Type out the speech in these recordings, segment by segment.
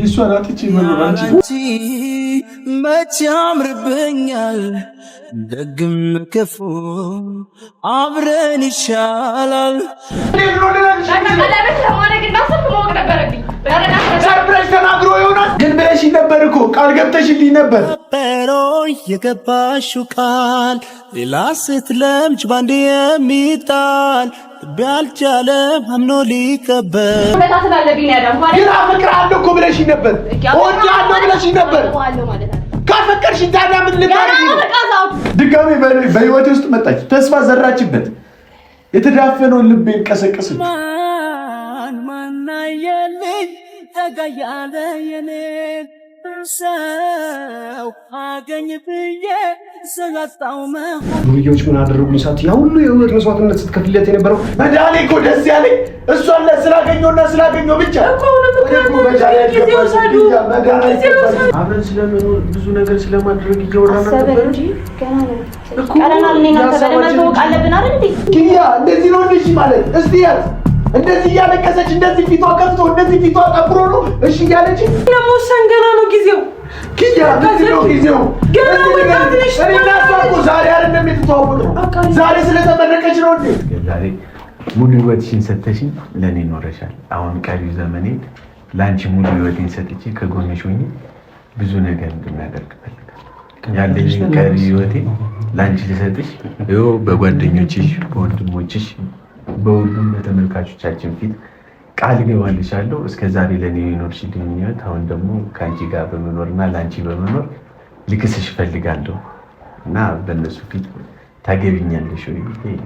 እሷን አጥቼ መኖር መቼ ያምርብኛል ደግም ክፉ አብረን ይሻላል። ሰርፕራይዝ ተናግሮ ይሆናል ግን ብለሽኝ ነበር እኮ ቃል ገብተሽልኝ ነበር። pero የገባሽው ቃል ሌላ ስትለምጅ ባንዴ የሚጣል ቢያልቻለም አምኖ ሊቀበል ግን አፈቅርሃለሁ እኮ ብለሽኝ ነበር። እወድሃለሁ ብለሽኝ ነበር። ካፈቀርሽኝ ታዲያ ምን ልታረጊ? ድጋሜ በህይወቴ ውስጥ መጣች፣ ተስፋ ዘራችበት፣ የተዳፈነውን ልቤን ቀሰቀሰች። ማን አየልኝ ተጋያለ የኔ ሰው አገኝ ብዬ ሰላጣው ዱርዬዎች ምን አደረጉኝ? ሳት ያ ሁሉ የህይወት መስዋዕትነት ስትከፍልለት የነበረው መዳሌ እኮ ደስ ያለኝ እሷን ስላገኘው ብቻ አብረን ስለመኖር ብዙ ነገር ስለማድረግ እያወራን ነበር እንጂ ቀረናል። እኔና ተበደናል ተወቃለብን አይደል እንዴ? ኪያ እንደዚህ ነው እንዴ ማለት? እስቲ ያት እንደዚህ ያለቀሰች እንደዚህ ፊቷ ከፍቶ እንደዚህ ፊቷ ጠብሮ ነው እሺ ያለች ለሞሰን ገና ነው ጊዜው። ኪያ ነው ጊዜው ገና ወጣት ነሽ። እኔና እሷ እኮ ዛሬ አይደለም የተዋወቅነው፣ ዛሬ ስለተመረቀች ነው እንዴ? ዛሬ ሙሉ ህይወትሽን ሰጥተሽኝ ለኔ ኖረሻል። አሁን ቀሪው ዘመኔ ላንቺ ሙሉ ህይወቴን ሰጥቼ ከጎንሽ ሆኜ ብዙ ነገር እንደማደርግ ፈልጋለሁ። ያለኝ ቀሪ ህይወቴ ላንቺ ልሰጥሽ ይኸው በጓደኞችሽ፣ በወንድሞችሽ፣ በሁሉም በተመልካቾቻችን ፊት ቃል ገባልሻለሁ። እስከዛሬ ለኔ የኖርሽልኝ ህይወት አሁን ደግሞ ካንቺ ጋር በመኖርና ላንቺ በመኖር ልክስሽ ፈልጋለሁ እና በእነሱ ፊት ታገቢኛለሽ ወይ?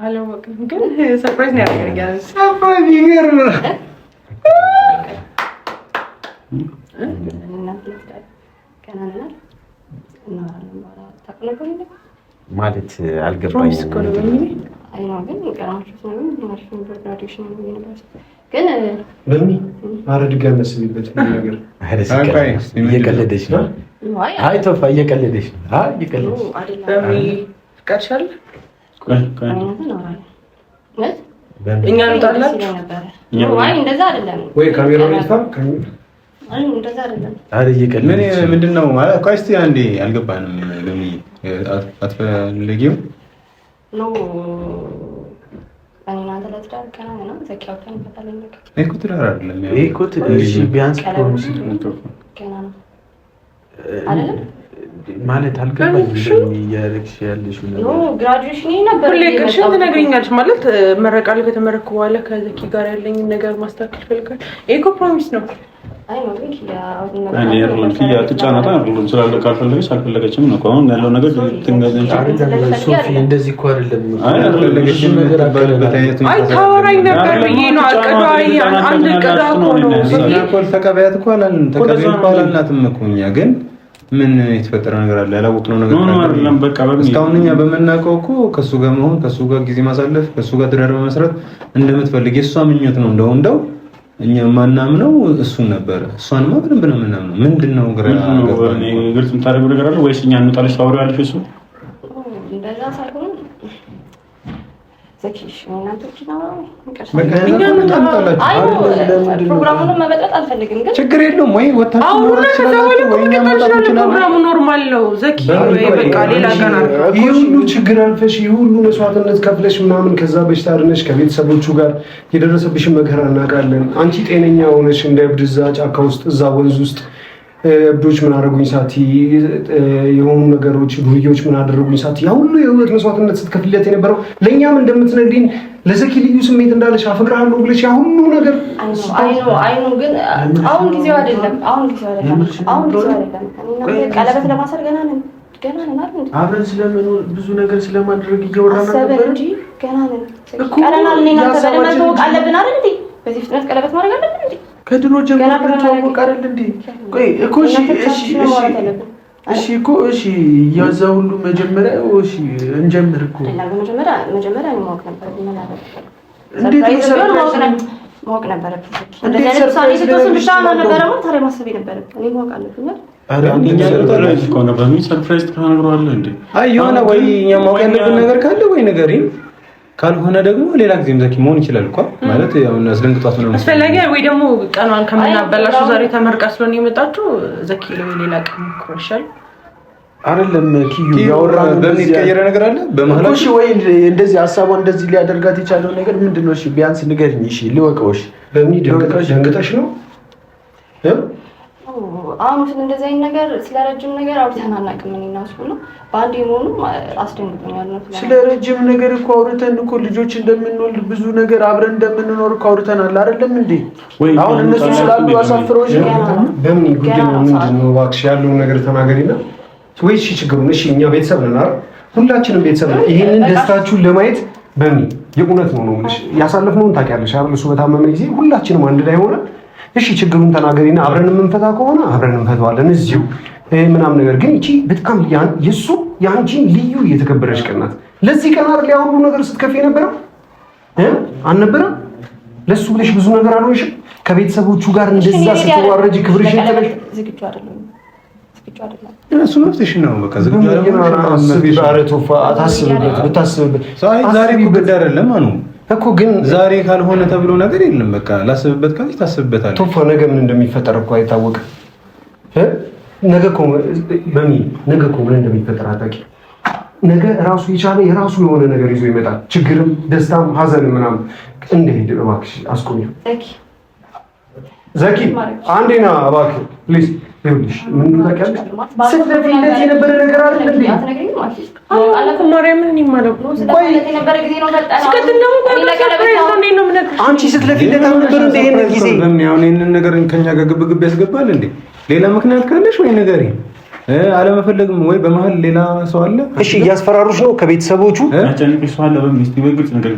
አላወቅም ግን ሰርፕራይዝ ነው ያደርጋል። ሰርፕራይዝ ይገርም ማለት አልገባኝም። ነገር እየቀለደች ነው። አይ ቶፋ እየቀለደች ነው። አይ እየቀለደች ቀርሻል እኛ እንጣላችሁ ወይ እንደዛ አይደለም ወይ ካሜራው ይፋም አይ እንደዛ አይደለም። አረ እየቀለደች ምንድነው ማለት? ቆይ እስቲ አንዴ አልገባንም። ለምን አትፈልጊም ነው እኔና ተለጥዳር ከና ነው ዘኪያው ተንፈታለኝ ነገር እኮ ትዳር አይደለም ይሄ እኮ ትንሽ ቢያንስ ፕሮሚስ ነው ከና ነው አይደለም ማለት አልገባኝም። እያደረግሽ ያለሽው ነገር ነው ግራጁዌሽን ነበር። ሁሌ ቅርሽን ትነግሪኛለሽ ማለት መረቃል ከተመረኩ በኋላ ከዘኪ ጋር ያለኝ ነገር ማስተካከል ፈልጋለሁ። ይሄ እኮ ፕሮሚስ ነው። አይ ነው ልክ እኔ ሩልኪያ ተጫናታ ሩል ስላለ ካልፈለገች አልፈለገችም ነው። አሁን ያለው ነገር ትንገዘንሽ ሶፊ እንደዚህ እኮ አይደለም። አይ አልፈለገችም ነገር አቀለበታየት አይ ታወራኝ ነበር ብዬ ነው አቀዳይ አንድ ቀዳ ነው ነው ተቀበያት እኮ አላልን ተቀበያት እኮ አላልናትም እኮ እኛ ግን ምን የተፈጠረ ነገር አለ? ያላወቅነው ነገር አይደለም። በቃ እስካሁን እኛ በመናቀው እኮ ከሱ ጋር መሆን፣ ከሱ ጋር ጊዜ ማሳለፍ፣ ከሱ ጋር ትዳር በመስራት እንደምትፈልግ የሷ ምኞት ነው። እንደው እኛ ማናምነው እሱን ነበር። እሷንማ በደንብ ነው የምናምነው። ምንድነው ግልጽ የምታደርገው ነገር አለ ወይስ እኛ እንጣለሽ ታወሪያለሽ? እሱ እንደዛ ሳይሆን ዘኪሽ እናንተች ነው ፕሮግራሙን መበጠጥ አልፈልግም፣ ግን ችግር የለውም ወይ ወጣችሁ ፕሮግራሙ ኖርማል ነው። ዘኪ ወይ በቃ ሌላ ቀን አልኩ። ይሄ ሁሉ ችግር አልፈሽ ይሄ ሁሉ መስዋዕትነት ከፍለሽ ምናምን ከዛ በሽታ አድነሽ ከቤተሰቦቹ ጋር የደረሰብሽን መከራ እናውቃለን። አንቺ ጤነኛ ሆነሽ እንደ እብድ እዛ ጫካ ውስጥ እዛ ወንዝ ውስጥ እብዶች ምን አደረጉኝ ሳቲ የሆኑ ነገሮች ዱርዬዎች ምን አደረጉኝ ሳቲ ያ ሁሉ የህይወት መስዋዕትነት ስትከፍልለት የነበረው ለኛም እንደምትነግሪን ለዘኪ ልዩ ስሜት እንዳለሽ አፈቅራለሁ ብለሽ ያ ሁሉ ነገር አይ ነው ግን አሁን ጊዜው አይደለም። ቀለበት ለማሰር ገና ነን አይደል? አብረን ስለመኖር ብዙ ነገር ስለማድረግ እያወራን ነበር እንጂ ገና ነን። ቀረናል። እኔና ተበደናል ተወቃለብን አይደል እንዴ? በዚህ ፍጥነት ቀለበት ማድረግ አለብን እንዴ? ከድሮ ጀምሮ ተዋወቅ አይደል እንዴ? ቆይ እኮ እሺ እኮ ያዛ ሁሉ መጀመሪያ እንጀምር እኮ መጀመሪያ ነው ማወቅ ነበር። ምን አለ እንዴት ማወቅ ነበረብኝ። እንደዚህ አይነት ውሳኔ ስትወስን ብቻ ነበረው ታዲያ ማሰብ ነበረብኝ። እኔ ማወቅ አለብኝ። አንደኛ ሰርፕራይዝ ከሆነ በሚል ሰርፕራይዝ ተናግረዋለህ እንዴ? አይ የሆነ ወይ እኛ ማወቅ ያለብን ነገር ካለ ወይ ንገሪኝ፣ ካልሆነ ደግሞ ሌላ ጊዜም ዘኪ መሆን ይችላል እኮ ማለት ያው አስደንግጧት ነው አስፈላጊ ወይ ደግሞ ቀኗን ከምናበላሹ ዛሬ ተመርቃ ስለሆነ የመጣችው ዘኪ ሌላ ቀን ይቆርሻል አይደለም ኪዩ ያወራን በምን ይቀየረ ነገር አለ በመሐላችሁ? እሺ ወይ እንደዚህ ሐሳቧን እንደዚህ ሊያደርጋት የቻለው ነገር ምንድነው? እሺ ቢያንስ ንገሪኝ። እሺ ልወቀው። እሺ በምን ደንግጠሽ ነው? አሁን እንደዚህ አይነት ነገር ስለረጅም ነገር አውርተን አናውቅም። እኔ እና እሱ ነው በአንዴ መሆኑ አስደንግጦኛል ነው። ስለረጅም ነገር እኮ አውርተን እኮ ልጆች እንደምንወልድ ብዙ ነገር አብረን እንደምንኖር እኮ አውርተናል አይደለም እንዴ? አሁን እነሱ ስላሉ አሳፍረውሽ በምን ጉዳይ ነው? ምንድነው? እባክሽ ያለውን ነገር ተናገሪና ወይ እሺ ችግሩን እሺ እኛ ቤተሰብ ነን አይደል? ሁላችንም ቤተሰብ ነን። ይሄንን ደስታችሁን ለማየት በምን የእውነት ነው ነው ያሳለፍነውን ታውቂያለሽ አይደል? እሱ በታመመ ጊዜ ሁላችንም አንድ ላይ ሆነን እሺ ችግሩን ተናገሪና አብረን የምንፈታ ከሆነ አብረን እንፈታዋለን እዚሁ ምናምን ነገር ግን እቺ በጣም የሱ ያንቺን ልዩ እየተከበረች ቀን ናት። ለዚህ ቀን አይደል ያው ሁሉ ነገር ስትከፊ ነበረው አልነበረም? ለሱ ብለሽ ብዙ ነገር አልሆንሽም። ከቤተሰቦቹ ጋር እንደዛ ስትዋረጂ ክብርሽን ተለሽ ዝግጁ አይደለም እሱ መፍትሽ ነው። በቃ ዝግጁ ብታስብበት ዛሬ እኮ ግድ አይደለም አኑ እኮ ግን ዛሬ ካልሆነ ተብሎ ነገር የለም። በቃ ላስብበት ካልሽ ታስብበታለሽ። ቶፋ ነገ ምን እንደሚፈጠር እኮ አይታወቅም። ነገ እኮ ምን እንደሚፈጠር አታውቂም። ነገ ራሱ የቻለ የራሱ የሆነ ነገር ይዞ ይመጣል። ችግርም፣ ደስታም፣ ሀዘንም ምናምን እንደሄድ እባክሽ አስቆሚው። ዘኪ አንዴና እባክህ ፕሊዝ ይኸውልሽ ምን ታውቂያለሽ? ስትለፊለት የነበረ ነገር አይደል እንዴ? አንቺ ስትለፊለት ነበር እንዴ? ይሄን ጊዜ በምን ያው ይሄንን ነገር ከኛ ጋር ግብግብ ያስገባል እንዴ? ሌላ ምክንያት ካለሽ ወይ ንገሪኝ። አለመፈለግም ወይ በመሀል ሌላ ሰው አለ? እሺ እያስፈራሩሽ ነው ከቤተሰቦቹ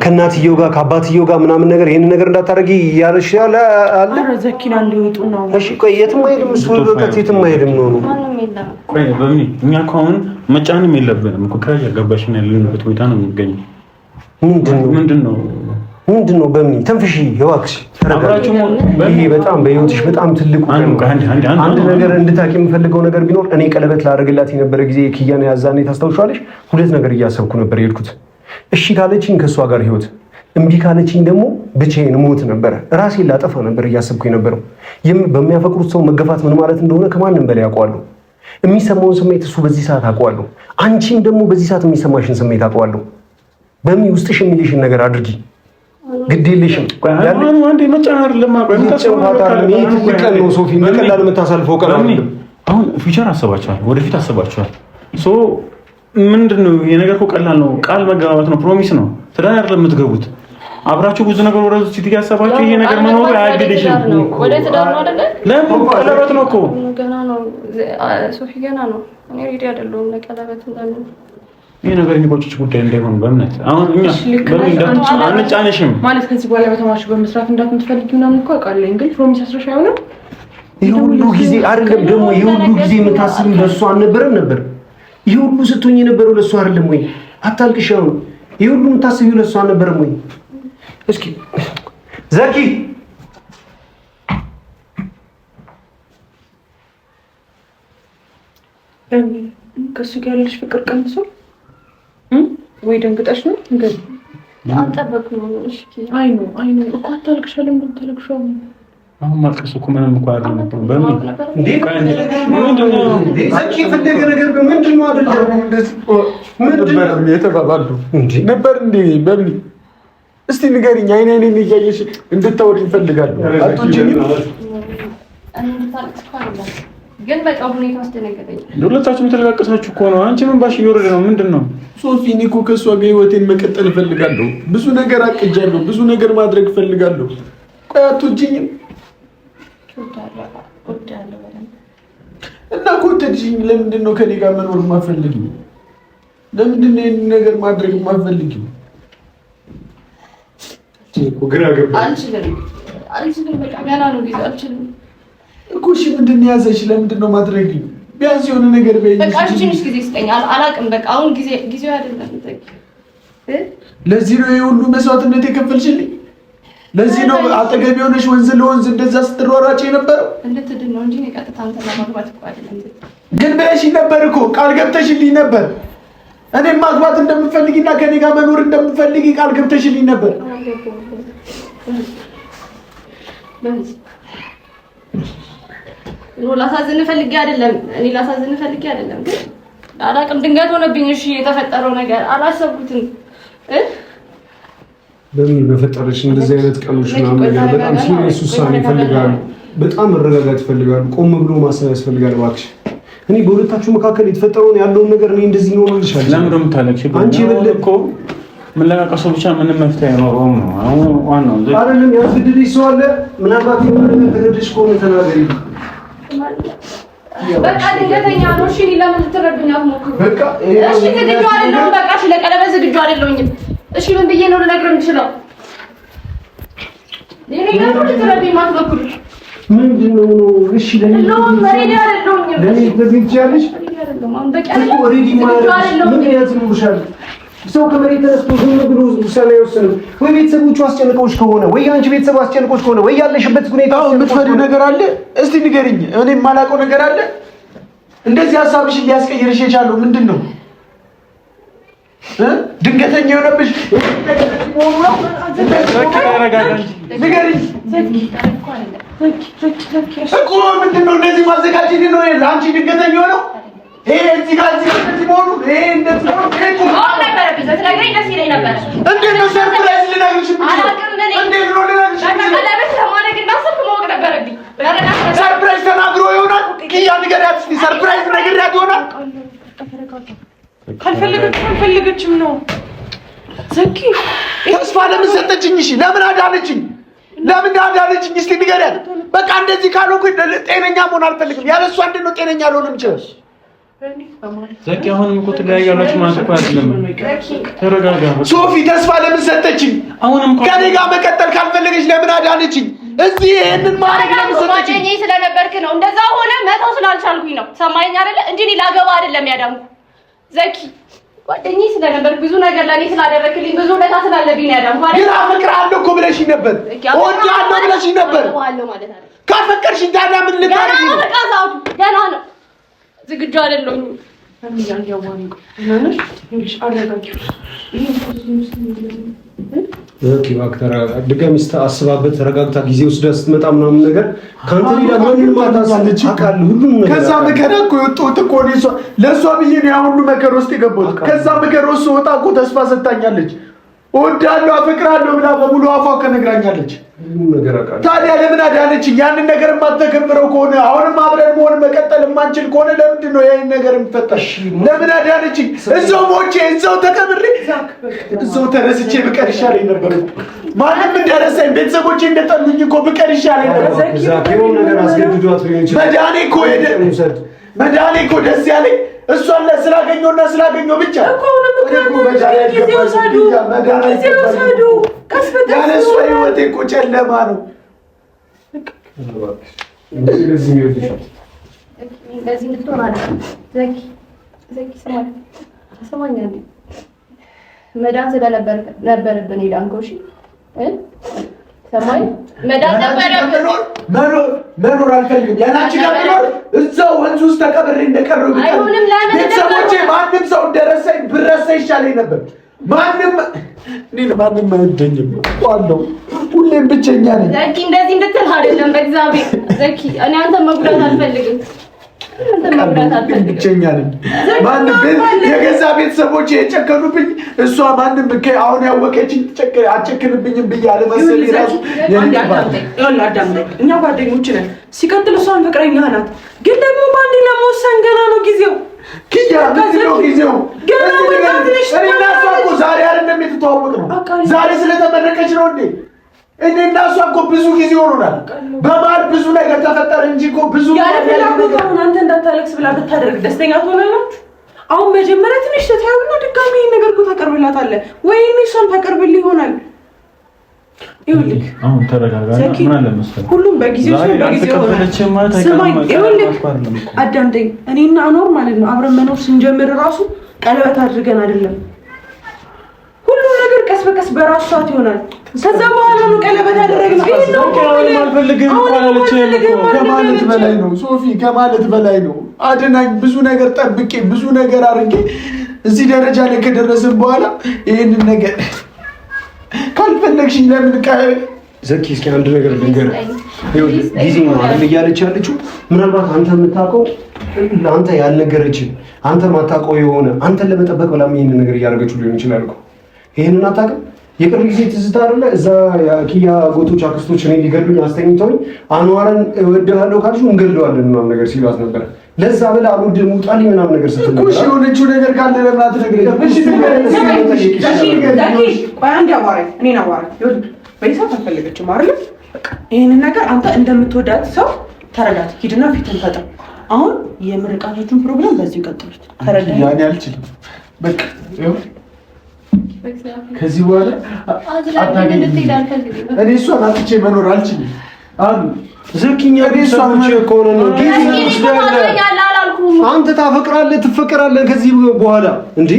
ከእናትየው ጋር ከአባትየው ጋር ምናምን ነገር ይሄን ነገር እንዳታረጊ እያለሽ አለ። ዘኪና እንዲወጡ ነው። እሺ ቆይ የትም አይሄድም እሱ በቃ የትም አይሄድም ነው ነው ቆይ በምን እኛ እኮ አሁን መጫንም የለብንም እኮ ከያ ያጋባሽና ያለንበት ሁኔታ ነው የሚገኘው። ምንድን ነው በምን ተንፍሺ እባክሽ ተረጋግጪ። ይሄ በጣም በህይወትሽ በጣም ትልቁ አንድ ነገር እንድታቂ የምፈልገው ነገር ቢኖር እኔ ቀለበት ላደርግላት የነበረ ጊዜ ኪያን ያዛኔ ታስታውሻለሽ? ሁለት ነገር እያሰብኩ ነበር የሄድኩት። እሺ ካለችኝ ከሷ ጋር ህይወት፣ እምቢ ካለችኝ ደግሞ ብቻዬን ሞት ነበረ። ራሴን ላጠፋ ነበር እያሰብኩ የነበረው። በሚያፈቅሩት ሰው መገፋት ምን ማለት እንደሆነ ከማንም በላይ አውቀዋለሁ። የሚሰማውን ስሜት እሱ በዚህ ሰዓት አውቀዋለሁ። አንቺም ደግሞ በዚህ ሰዓት የሚሰማሽን ስሜት አውቀዋለሁ። በሚ ውስጥሽ የሚልሽን ነገር አድርጊ። ግድ የለሽም አንዴ መጫናር ለማቆም ነው ሶፊ በቀላሉ የምታሳልፈው ቀን አይደለም። አሁን ፊውቸር አስባችኋል፣ ወደፊት አስባችኋል። ሶ ምንድነው የነገር እኮ ቀላል ነው። ቃል መገባባት ነው፣ ፕሮሚስ ነው። ትዳር አይደለም የምትገቡት። አብራችሁ ብዙ ነገር ወደ እዚህ ያሰባችሁ ይሄ ነገር መኖሩ አያግድሽም። ወደ ትዳር ነው አይደለ? ለምን ቀለበት ነው እኮ ገና ነው ሶፊ ገና ነው። እኔ ሬዲ አይደለሁም ለቀለበት እንዳለ ይሄ ነገር የሚቆጭሽ ጉዳይ እንዳይሆን በእምነት አሁን እኛ አንጫነሽም ማለት ከዚህ በኋላ በተማርሽ በመስራት እንዳትፈልጊ ምናምን እኮ አውቃለሁ። ግን ፕሮሚስ አስረሽ አይሆንም። ይሄ ሁሉ ጊዜ አይደለም ደግሞ ይሄ ሁሉ ጊዜ የምታስቢው ለእሱ አልነበረም ነበር? ይሄ ሁሉ ስትሆኝ የነበረው ለእሱ አይደለም ወይ? አታልቅሽ። አሁን ይሄ ሁሉ የምታስቢው ለእሱ አልነበረም ወይ? እስኪ ዘኪ ከሱ ጋር ያለሽ ፍቅር ቀንሷል ወይ ደንግጠሽ ነው? እንግዲህ አልጠበቅኩም። እሺ አይ ነው እኮ አታልቅሻለሁ። እንደምታለቅሽው አሁን ማልቀስ እኮ ምንም እኮ አይደለም። በምን ዘኪ ፈለገ ነገር ምንድን ነው አይደለም? ምንድን የተባባሉ ነበር እንዴ? በምን እስቲ ንገሪኝ። አይኔን እያየሽ እንድታወሪኝ እፈልጋለሁ። አትወጂኝም? ግን በቃ ሁኔታ አስደነገጠኝ። ሁለታችሁም የተለቃቀሳችሁ እኮ ነው። አንቺ ምን ባሽ እየወረደ ነው? ምንድን ነው ሶፊ? እኔ እኮ ከእሷ ጋር ህይወቴን መቀጠል እፈልጋለሁ። ብዙ ነገር አቅጃለሁ። ብዙ ነገር ማድረግ እፈልጋለሁ። ቆይ አትወጂኝም? እና ከወደድሽኝ ለምንድን ነው ከኔ ጋር መኖር የማትፈልጊው? ለምንድን ነው ይሄን ነገር ማድረግ የማትፈልጊው? ግራ ገባኝ። አልችልም። በቃ ገና ነው ጊዜ አልችልም እኮ። እሺ ምንድን ነው ያዘሽ? ለምንድን ነው ማድረጊው? ቢያንስ የሆነ ነገር በይኝ። በቃ ትንሽ ጊዜ ስጠኝ። አላውቅም። በቃ አሁን ጊዜው አይደለም። ለዚህ ነው ይሄ ሁሉ መስዋዕትነት የከፈልሽልኝ? ለዚህ ነው አጠገብ የሆነሽ ወንዝ ለወንዝ እንደዛ ስትሯሯጭ የነበረው። እንድትድን ነው እንጂ ቀጥታ አንተ ለማግባት እኮ አይደለም። ግን በእሺ ነበር እኮ ቃል ገብተሽልኝ ነበር። እኔም ማግባት እንደምፈልጊና ከኔ ጋር መኖር እንደምፈልጊ ቃል ገብተሽልኝ ነበር። ላሳዝን ፈልጌ አይደለም። እኔ ላሳዝን ፈልጌ አይደለም። ግን አላቅም ድንገት ሆነብኝ። እሺ የተፈጠረው ነገር አላሰብኩትም። በምን በፈጠረሽ እንደዚህ አይነት ቀኖች ምናምን ነገር በጣም ሲሪየስ ውሳኔ ይፈልጋሉ። በጣም መረጋጋት ይፈልጋሉ። ቆም ብሎ ማሰብ ያስፈልጋል። እባክሽ እኔ በሁለታችሁ መካከል የተፈጠረውን ያለውን ነገር እኔ እንደዚህ ነው ልልሻለሁ። ለምን ደም ታለቅሽ? አንቺ በለኮ ምን ለቃቀሱ ብቻ ምንም መፍትሄ አይኖረውም ነው። አሁን ዋናው አይደለም ያስገድድሽ ሰው አለ። ምናልባት የሆነ ተገድሽ ከሆነ ተናገሪ። በቃ ድንገተኛ ነው። እሺ ለምን ልትረዱኝ አትሞክሩ? በቃ እሺ ዝግጁ አይደለሁም። በቃ እሺ ለቀለበት ዝግጁ አይደለሁም። እሺ ምን ብዬ ነው ልነግርህ የምችለው? እኔ ጋር ልትረዱኝ ማትሞክሩ ምንድነው? እሺ ለምን ነው መሬድ አይደለሁም። ለምን ትዝግጃለሽ? ሰው ከመሬት ተነስቶ ዝም ብሎ ውሳኔ አይወስንም። ወይ ቤተሰቦቹ አስጨንቀውሽ ከሆነ ወይ አንቺ ቤተሰብ አስጨንቀውሽ ከሆነ ወይ ያለሽበት ሁኔታ የምትፈሪው ነገር አለ። እስቲ ንገሪኝ። እኔ የማላውቀው ነገር አለ። እንደዚህ ሀሳብሽን ሊያስቀይርሽ የቻለው ምንድን ነው? ድንገተኛ የሆነብሽ ንገሪኝ እኮ ምንድን ነው? እንደዚህ ማዘጋጀት ነው ለአንቺ ድንገተኛ የሆነው? ይሄ እዚህ ጋር እንደዚህ መሆኑ ይሄ እንደዚህ መሆኑ ነበረብኝ። ብትነግረኝ ደስ ይለኝ ነበር። እንዴት ነው ሰርፕራይዝ ልነግርሽ የምችለው? እንዴት ነው ልነግርሽ ነበረብኝ። ሰርፕራይዝ ተናግሮ ይሆናል። ኪያ ንገሪያት እስኪ ሰርፕራይዝ ነግሬያት ይሆናል። ካልፈለገችም ነው ዘኪ። ተስፋ ለምን ሰጠችኝ? እሺ ለምን አዳነችኝ? ለምን አዳነችኝ? እስኪ ንገሪያት። በቃ እንደዚህ ካልሆንኩ ጤነኛ መሆን አልፈልግም። ያለሷ እንዴት ነው ጤነኛ ልሆን የምችለው? ዘኪ አሁንም እኮ ትለያያላችሁ ማለት እኮ አይደለም። ተረጋጋ ሶፊ። ተስፋ ለምን ሰጠችኝ? አሁንም ከኔ ጋር መቀጠል ካልፈለገች ለምን አዳነችኝ? እዚህ ይሄንን ማድረግ ለምን ሰጠችኝ? ጓደኛዬ ስለነበርክ ነው። እንደዛ ሆነ መተው ስላልቻልኩኝ ነው። ሰማኸኝ አይደለ? እንጂ እኔ ላገባ አይደለም ያዳንኩ። ዘኪ ጓደኛዬ ስለነበርክ ብዙ ነገር ለኔ ስላደረክልኝ ብዙ ውለታ ስላለብኝ ነው ያዳንኩ አይደል? ግን አፈቅርሃለሁ እኮ ብለሽኝ ነበር። እወድሃለሁ ብለሽኝ ነበር። ካፈቀርሽኝ ታዲያ ምን ልታደርጊ ነው? ገና ነው። ዝግጁ አይደለሁም። ድጋሚ አስባበት ተረጋግታ ጊዜ ወስዳ ስትመጣ ምናምን ነገር ከአንተ ሌላ ማንንም አታስልች አውቃለሁ። ሁሉም ነገር ከዛ መከራ እኮ የወጣሁት እኮ ነው። ለእሷ ብዬ ነው ያ ሁሉ መከራ ውስጥ የገባሁት። ከዛ መከራ ውስጥ ስወጣ እኮ ተስፋ ሰጥታኛለች። እወድሃለሁ አፈቅርሃለሁ ብላ በሙሉ አፏ ከነግራኛለች። ታዲያ ለምን አዳነችኝ? ያንን ነገር የማትተገብረው ከሆነ አሁንም አብረን መሆን መቀጠል የማንችል ከሆነ ለምንድን ነው ይሄን ነገር የምትፈጠር? ለምን አዳነችኝ? እዛው ሞቼ እዛው ተቀብሬ እዛው ተረስቼ ብቀር ይሻለኝ ነበር። ማንም እንደረሳኝ ቤተሰቦቼ እንደጠሉኝ እኮ ብቀር ይሻለኝ ነበር። መድኃኔ እኮ ደስ ያለኝ እሷን ስላገኘውና ስላገኘው ብቻ እኮ ነው። ጊዜው ሰዱ ያለ እሷ ህይወቴ እኮ ጨለማ ነው። እንደዚህ እንድትሆን አይደለም ዘኪ ስማኝ። መዳን ስለነበረብን ሄዳንከው። እሺ ሰማኝ። መዳን ነበረብን። መኖር አልፈልግም። ያላንቺ ጋር መኖር እዛው ወንዝ ውስጥ ተቀብሬ እንደቀረው ቤተሰቦቼ ማንም ሰው እንደረሳኝ ብረሳ ይሻለኝ ነበር። ማንም አይወደኝም አለው። ሁሌም ብቸኛ ነኝ። ዘኪ እንደዚህ እንድትል አይደለም። በእግዚአብሔር ዘኪ እኔ አንተን መጉዳት አልፈልግም። ብቸኛ ነኝ። ማንም የገዛ ቤተሰቦቼ የጨከኑብኝ እሷ ማንም አሁን ያወቀችኝ አጨክንብኝም ብዬ አለመሰለኝ እራሱ አዳምጠኝ። እኛ ጓደኞች ነን። ሲቀጥል እሷን ፍቅረኛ ናት። ግን ደግሞ በአንዴ ለመወሰን ገና ነው ጊዜው። ኪያ ምንድን ነው ጊዜው? እኔና እሷ እኮ ዛሬ አይደለም የተተዋወቅነው። ዛሬ ስለተመረቀች ነው እንዴ? እኔና እሷ እኮ ብዙ ጊዜ ሆኖናል። በመሀል ብዙ ነገር ተፈጠረ እንጂ እኮ ብዙ አሁን አንተ እንዳታለቅስ ብላ ብታደርግ ደስተኛ ትሆናላችሁ? አሁን መጀመሪያ ትንሽ ተታዩና ድጋሚ ይሄን ነገር እኮ ታቀርብላታለህ ወይ እሷን ታቀርብልህ ይሆናል። ይኸውልህ አሁን ተረጋጋ። ምን አለ መሰለህ ሁሉም በጊዜው ስማኝ። ይኸውልህ አዳምጠኝ። እኔና አኖር ማለት ነው አብረን መኖር ስንጀምር ራሱ ቀለበት አድርገን አይደለም። ሁሉም ነገር ቀስ በቀስ በራሱ ሰዓት ይሆናል። ከዛ በኋላ ነው ቀለበት ያደረግነው። ይሄ ነው አልፈልግም ከማለት በላይ ነው ሶፊ፣ ከማለት በላይ ነው። አድናኝ ብዙ ነገር ጠብቄ ብዙ ነገር አድርጌ እዚህ ደረጃ ላይ ከደረስን በኋላ ይሄንን ነገር ካልፈለግሽኝ ለምን ዘኪ እስኪ አንድ ነገር ልንገርህ። ጊዜ ነው አይደል እያለች ያለችው። ምናልባት አንተ የምታውቀው ለአንተ ያልነገረችን አንተ ማታውቀው የሆነ አንተን ለመጠበቅ ብላም ይሄንን ነገር እያደረገችው ሊሆን ይችላል እኮ። ይሄንን አታውቅም? የቅርብ ጊዜ ትዝታ አይደለ? እዛ የኪያ ጎቶች አክስቶች እኔ ሊገሉኝ አስተኝተውኝ አንዋርን እወድሃለሁ ካልሽው እንገድለዋለን ምናምን ነገር ሲሏት ነበር። ለዛ ብላ አልወድም ውጣልኝ ምናምን ነገር ስትል ነበር። እሺ የሆነችው ነገር ካለ ለምን አትነግሪኝም? እሺ ቆይ አንዴ አዋራኝ፣ እኔን አዋራኝ። ይኸውልህ በይሳት አልፈለገችም አይደል? በቃ ይሄንን ነገር አንተ እንደምትወዳት ሰው ተረዳት። ሂድና ፊትን ፈጠን። አሁን የምርቃቶቹን ፕሮግራም በዚህ ቀጥሉት። ተረዳኝ? ያኔ አልችልም። በቃ ይኸው ከዚህ በኋላ እኔ እሷን አጥቼ መኖር አልችልም። አሁን ዘኪኛ እሷን ከሆነ ነው አንተ ታፈቅራለህ ትፈቀራለህ። ከዚህ በኋላ እንዴ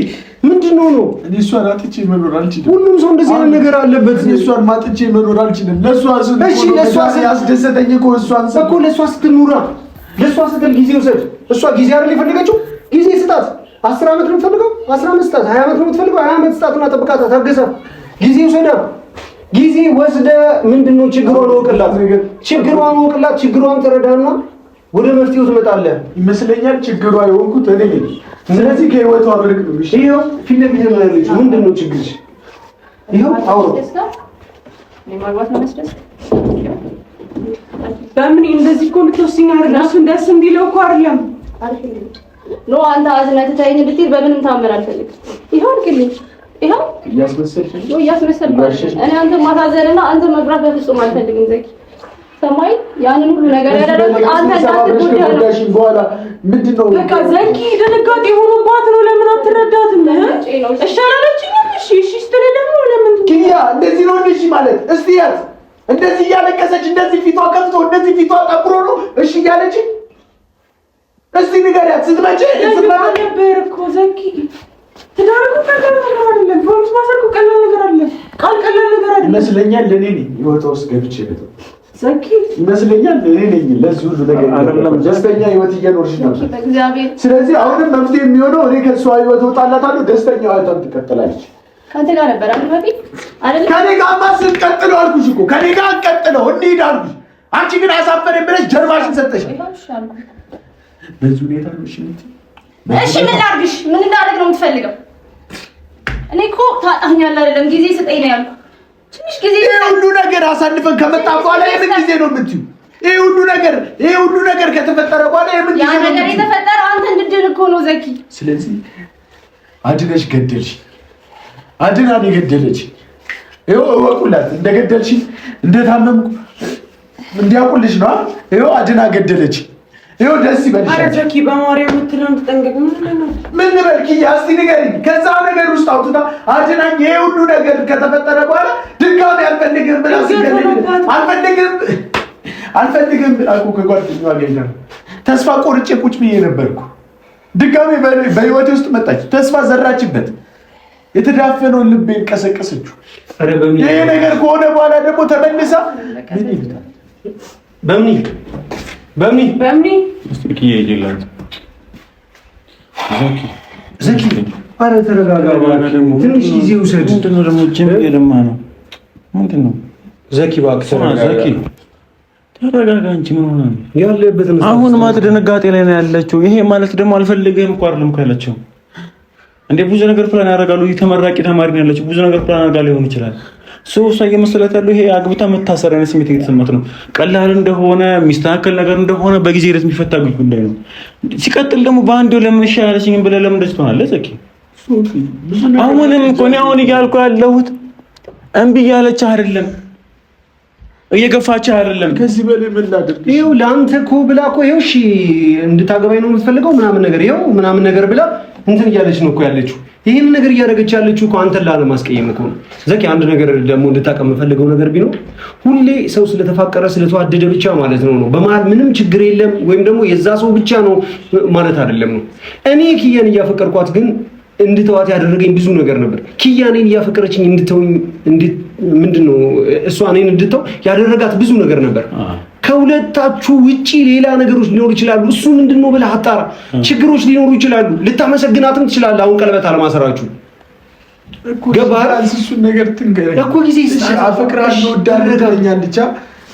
ምንድነው ነው? እኔ እሷን አጥቼ መኖር አልችልም። ሁሉም ሰው እንደዚህ አይነት ነገር አለበት። እኔ እሷን ማጥቼ መኖር አልችልም። ለሷ ያስደሰተኝ እኮ እሷን እኮ ለሷ ስትል ኑራ፣ ለሷ ስትል ጊዜ ውሰድ። እሷ ጊዜ አይደል የፈለገችው? ጊዜ ስጣት። 10 ዓመት ነው የምትፈልገው? 15 ስጣት። 20 ዓመት ነው የምትፈልገው? 20 ዓመት ስጣትና ጠብቃታ፣ ታገሳ። ጊዜ ውሰዳ። ጊዜ ወስደ ምንድነው ችግሯን ወቅላት፣ ችግሯን ተረዳና ወደ መፍትሄው ትመጣለህ ይመስለኛል። ችግሯ የሆንኩት እኔ ነኝ። ስለዚህ ከህይወቷ አብረክ ነው። እሺ ይሄው ፊት ለፊት ያለች ምንድነው ችግርሽ? ይሄው አውሮ ማግባት ነው መስደስ በምን እንደዚህ እኮ ልትወስኝ አይደል? እሱ ደስ እንዲለው እኮ አይደለም ኖ አንተ አዝነህ ትተኸኝ እንድትሄድ በምንም ታምር አልፈልግም። ይኸው ልክልኝ፣ ይኸው እያስመሰልሽ ነው እያስመሰልሽ። እኔ አንተ ማሳዘንና አንተ መግራት በፍጹም አልፈልግም። ዘኪ ሰማይ ያንን ሁሉ ነገር ያደረኩት አንተ እንዳትጎዳሽ በኋላ ምንድነው? በቃ ዘኪ ድንጋጤ ሆኖባት ነው። ለምን አትረዳትም? እሺ አላለችኝም። እሺ ስትል ደግሞ ለምን ኪያ እንደዚህ ነው እንዴ ማለት? እስቲ ያት እንደዚህ እያለቀሰች እንደዚህ ፊቷ ከፍቶ እንደዚህ ፊቷ ጠቁሮ ነው እሺ እያለች እስቲ ንገሪያት። ስትመጪ ነበር እኮ ዘኪ ትዳርኩ ቀላል ነገር አይደለም። ፎርስ ማሰርኩ ቀላል ነገር አይደለም። ቀላል ነገር አይደለም ይመስለኛል። ለኔ ነኝ ህይወት ውስጥ ገብቼ ነው ዘኪ ይመስለኛል። ለኔ ነኝ ለዚህ ሁሉ ነገር አይደለም። ደስተኛ ህይወት እየኖርሽ ነው። ስለዚህ አሁንም መፍትሄ የሚሆነው እኔ ከሷ ህይወት ወጣላታለሁ። ደስተኛ ህይወቷን ትቀጥላለች። ካንተ ጋር ነበር አይደል? ከኔ ጋር ማስል ቀጥሎ አልኩሽ እኮ ከኔ ጋር ቀጥለው እንሂድ አልኩሽ። አንቺ ግን አሳፈረኝ ብለሽ ጀርባሽን ሰጠሻል። በዚህ ሁኔታ ነው። እሺ ምን ላድርግሽ? ምን እንዳደርግ ነው የምትፈልገው? እኔ እኮ ታጣኛለህ አይደለም ጊዜ ስጠኝ ነው ያልኩት። ትንሽ ጊዜ ሁሉ ነገር አሳልፈን ከመጣ በኋላ የምን ጊዜ ነው የምትይው? ይሄ ሁሉ ነገር ከተፈጠረ በኋላ የምን ጊዜ ነው? ያ ነገር የተፈጠረው አንተ እንድድን እኮ ነው ዘኪ። ስለዚህ አድነሽ ገደልሽ። አድና ነው የገደለች። ይኸው እወቁላት፣ እንደገደልሽ እንደታመምኩ እንዲያውቁልሽ ነው። ይኸው አድና ገደለች። ይኸው ደስ ይበልሽ። አረ ዘኪ በማርያም የምትለውን ተጠንቀቅ። ምን ልበልኪ? እስቲ ንገሪኝ። ከዛ ነገር ውስጥ አውጥታ አድናኝ። ይሄ ሁሉ ነገር ከተፈጠረ በኋላ ድጋሚ አልፈልግም ብላ አልፈልግም ብላ እኮ ከጓደኛዋ ጋር ተስፋ ቆርጬ ቁጭ ብዬ ነበርኩ። ድጋሚ በህይወቴ ውስጥ መጣች። ተስፋ ዘራችበት። የተዳፈነውን ልቤን ቀሰቀሰችው። ይሄ ነገር ከሆነ በኋላ ደግሞ ተመልሳ ምን ይልታል? በምን እስኪ ይይላል ዘኪ አረ ተረጋጋ። ትንሽ ጊዜ ውሰድ። ምንድነው ደግሞ ጀምማ ነው? ምንድነው ዘኪ እባክህ ተረጋጋ። ተረጋጋ እንጂ ምን ሆነ ነው ያለበትን አሁን ማት ድንጋጤ ላይ ነው ያለችው። ይሄ ማለት ደግሞ አልፈልግህም እኮ አይደለም ካለችው እንዴ ብዙ ነገር ፕላን ያደርጋሉ። ተመራቂ ተማሪ ነው ያለችው። ብዙ ነገር ፕላን አድርጋ ሊሆን ይችላል። ሰው እየመሰላት ያለው ይሄ አግብታ መታሰር አይነት ስሜት እየተሰማት ነው። ቀላል እንደሆነ የሚስተካከል ነገር እንደሆነ በጊዜ ሂደት የሚፈታ ጉዳይ ነው። ሲቀጥል ደግሞ በአንዴው ለምን ይሻላለሽኝ ብለህ ለምን እንደዚህ ትሆናለህ? ዘኪ አሁንም እኮ እኔ አሁን እያልኩ ያለሁት እምቢ እያለች አይደለም፣ እየገፋችህ አይደለም። ከዚህ በላይ ምን ላድርግ? ይኸው ለአንተ እኮ ብላ እኮ ይኸው እሺ እንድታገባኝ ነው የምትፈልገው ምናምን ነገር ብላ እንትን እያለች ነው እኮ ያለችው። ይሄን ነገር እያደረገች ያለችው እኮ አንተን ላለማስቀየም እኮ ነው። ዘኪ አንድ ነገር ደግሞ እንድታቀም የምፈልገው ነገር ቢኖር ሁሌ ሰው ስለተፋቀረ ስለተዋደደ ብቻ ማለት ነው በመሀል ምንም ችግር የለም ወይም ደግሞ የዛ ሰው ብቻ ነው ማለት አይደለም ነው። እኔ ኪያን እያፈቀርኳት ግን እንድተዋት ያደረገኝ ብዙ ነገር ነበር። ኪያ እኔን እያፈቀረችኝ ምንድነው እሷ እኔን እንድተው ያደረጋት ብዙ ነገር ነበር። ከሁለታችሁ ውጪ ሌላ ነገሮች ሊኖሩ ይችላሉ። እሱ ምንድነው ብለህ አጣራ። ችግሮች ሊኖሩ ይችላሉ። ልታመሰግናትም ትችላለህ። አሁን ቀለበት አለማሰራችሁ ገባህ? እሱን ነገር ትንገረኝ እኮ ጊዜ አፈቅራለሁ ወዳለኛልቻ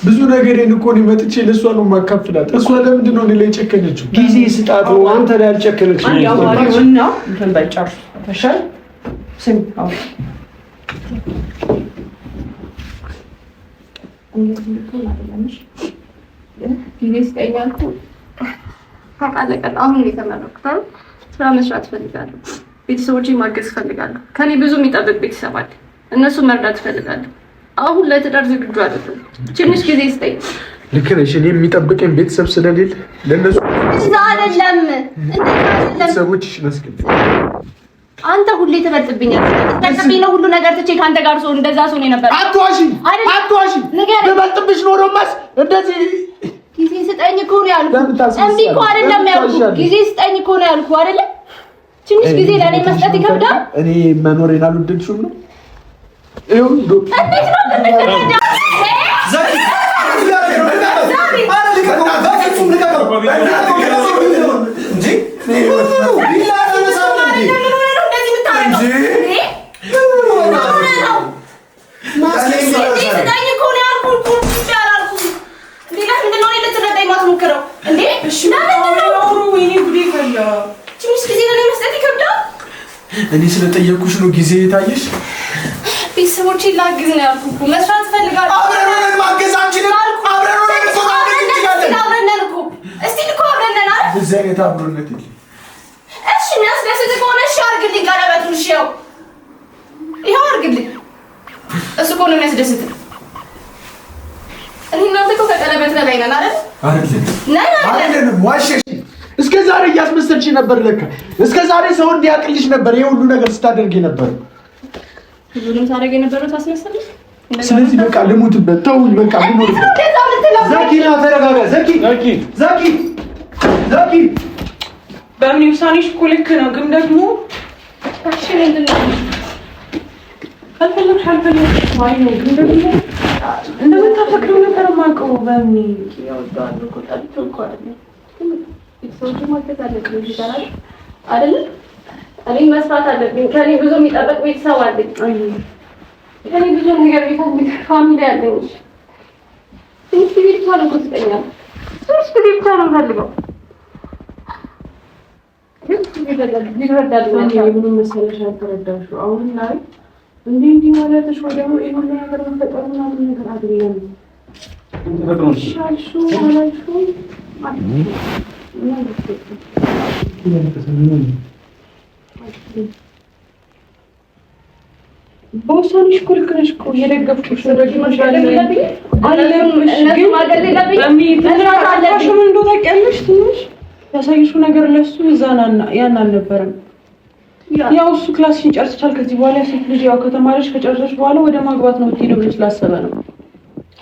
ብዙ ነገሬን እኮ ነው መጥቼ ለሷ ነው ማካፍላት። እሷ ለምንድን ነው እኔ ላይ ጨከነችው? ጊዜ ስጣት ነው አንተ ላይ አልጨከነችም። ያማሪውና እንትን ባይጨርሱ ተሻል ስም አው ጊዜ ስጠኛልኩ ታውቃለህ። አሁን የተመረኩት ስራ መስራት እፈልጋለሁ። ቤተሰቦቼ ማገዝ እፈልጋለሁ። ከኔ ብዙ የሚጠብቅ ቤተሰብ አለ። እነሱ መርዳት እፈልጋለሁ። አሁን ለትዳር ዝግጁ አይደለም። ትንሽ ጊዜ ስጠኝ። ልክ ነሽ። እኔ የሚጠብቀኝ ቤተሰብ ስለሌለ ለነሱ እዛ አይደለም ቤተሰቦችሽ መስክል አንተ ሁሌ ትበልጥብኛለህ። ተቀበኝ ነው ሁሉ ነገር ትቼ ካንተ ጋር ሰው እንደዛ ሰው ነው ነበር። አትዋሺ። በበልጥብሽ ኖሮማስ እንደዚህ ጊዜ ስጠኝ እኮ ነው ያልኩህ። እምቢ እኮ አይደለም ያልኩህ። ጊዜ ስጠኝ እኮ ነው ያልኩህ አይደለ? ትንሽ ጊዜ ለኔ መስጠት ይከብዳል። እኔ መኖሬን አልወደድሽውም ነው? ይኸው እንዴት ነው እንደተረዳ ዘኪ እኔ ስለጠየኩሽ ነው ጊዜ የታየሽ። ቤተሰቦቼ ላግዝ ነው ያልኩህ እኮ መስራት እፈልጋለሁ። አብረን ሆነን ማገዝ አንችልም? አብረን ሆነን እኮ ማገዝ እንችላለን። አብረን ነን እኮ እስቲ እኮ አብረን ነን አይደል? እዚህ አይነት አብሮነት የለም። እሺ የሚያስደስት ከሆነ እሺ አድርግልኝ ቀለበቱን። እሺ ይኸው አድርግልኝ። እሱ እኮ ነው የሚያስደስት። እኔ እናንተ እኮ ከቀለበት በላይ ነን አይደል? አይደለም ዋሸሽ። እስከ ዛሬ እያስመሰልሽ ነበር። ለካ እስከ ዛሬ ሰው እንዲያቅልሽ ነበር ይሄ ሁሉ ነገር ስታደርጊ ነበር። ሁሉንም ታደርጊ ነበር ታስመሰልሽ። ስለዚህ በቃ ልሙትበት። ተውኝ በቃ ልሙትበት። ዘኪና ተረጋጋ። ዘኪ በምን ውሳኔሽ እኮ ልክ ነው፣ ግን ደግሞ እሺ ምንድነው ካልፈለግሽ ማለት ነው። ግን ደግሞ እንደምታፈቅሪው ነበር የማውቀው። በምን ያወጣሉ እኮ ጠልቶ እኮ አይደል? ሰዎች ማገዝ አለብኝ ይችላል አይደል? እኔ መስራት አለብኝ። ከኔ ብዙ የሚጠበቅ ቤተሰብ አለኝ። ከኔ ብዙ ነገር ቤት ፋሚሊ አለኝ። ትንሽ ቤት ብቻ ነው ቁስጠኛል። ትንሽ ቤት ብቻ ነው ፈልገው ይረዳል። ምንም መሰለሽ አልተረዳሽው። አሁን ላይ እንዲህ ማለትሽ ወይ ደግሞ ይሄ ሁሉ ነገር መፈጠሩ ምናምን ነገር አይደለም። ሻልሹ ማለሹ በውሳኔሽ እኮ ልክ ነሽ እኮ እየደገፍኩሽ ነው። ደግሞ ትንሽ ያሳይሽው ነገር ለሱ ያን አልነበረም። ያው እሱ ክላስሽን ጨርሰሻል። ከዚህ በኋላ ሴት ልጅ ያው ከተማረች ከጨረሰች በኋላ ወደ ማግባት ነው የምትሄደው ብሎ ስላሰበ ነው።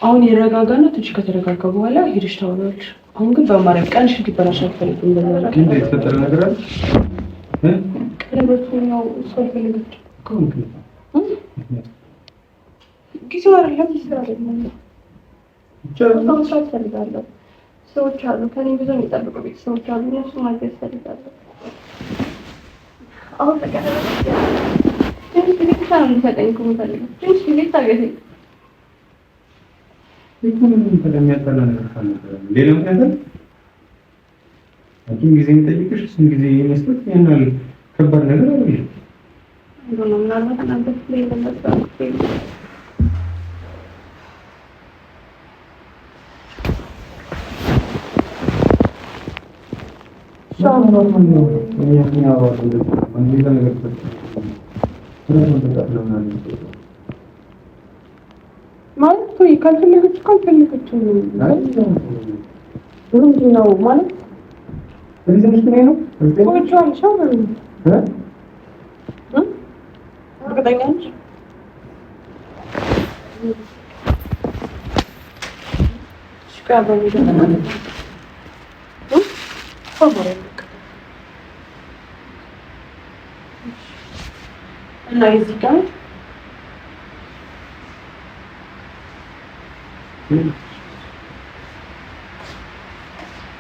አሁን ይረጋጋና ትንሽ ከተረጋጋ በኋላ ሄደሽ ታወራለሽ። አሁን ግን በማርያም ቀንሽ እንዲበላሽ አልፈልግም። እንደዛ ግን የተፈጠረ ነገር አለ። ቀለበቱ ነው እሱ አልፈልግም። ጊዜው አይደለም መስራት እፈልጋለሁ። ሰዎች አሉ ከኔ ብዙ የሚጠብቁ ቤተሰቦች አሉ። እነሱ ማገዝ እፈልጋለሁ። አሁን ተቀረበ ትንሽ ጊዜ ብቻ ነው የምትሰጠኝ እኮ የምፈልገው። ትንሽ ጊዜ ታገሰኝ። ሌላ ምክንያት አሁን ጊዜ የሚጠይቅሽ እሱን ጊዜ መስጠት ያናል ከባድ ነገር አይደለም። እንደው ምናልባት እናንተ ላይ ለመስራት ማለት ካልፈለገች ነው ማለት ነው። እርግጠኛ ነሽ? እና የዚህ ጋር